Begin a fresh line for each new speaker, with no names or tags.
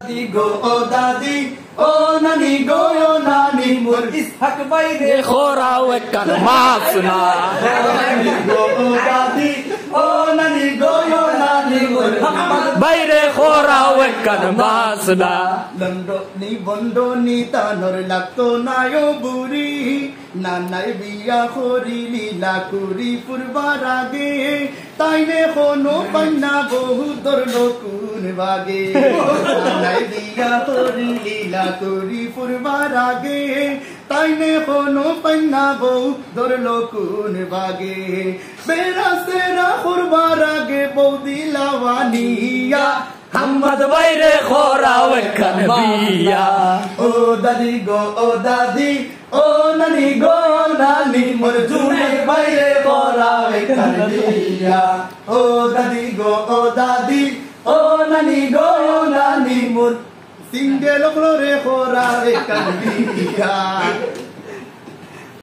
দাদি গো ও দাদি ও নানি গো ও নানি মোর ইসহাক বাইরে
খোরাও একখান মাছ না
দাদি গো ও দাদি ও নানি গো ও নানি মোর
বাইরে খোরাও একখান মাছ না
লন্ডনি বন্ডনি তানর লাগতো নায়ো বুড়ি নানাই বিয়া করি লীলা করি ফুরবার আগে তাইনে কোনো পান্না বহু ধরল কোন বাগে নানাই বিয়া করি লীলা করি ফুরবার আগে তাইনে কোনো পান্না বহু ধরল কোন বাগে বেরা সেরা ফুরবার আগে বউ দিলাওয়ানিয়া
হাম্মদ বাইরে খোরাও একখান বিয়া
ও দাদি গো ও দাদি ও নানি গো নানি মোর জুনে বাইরে করাবে কানিয়া ও দাদি গো ও দাদি ও নানি গো নানি মোর সিঙ্গেল রে করাবে কানিয়া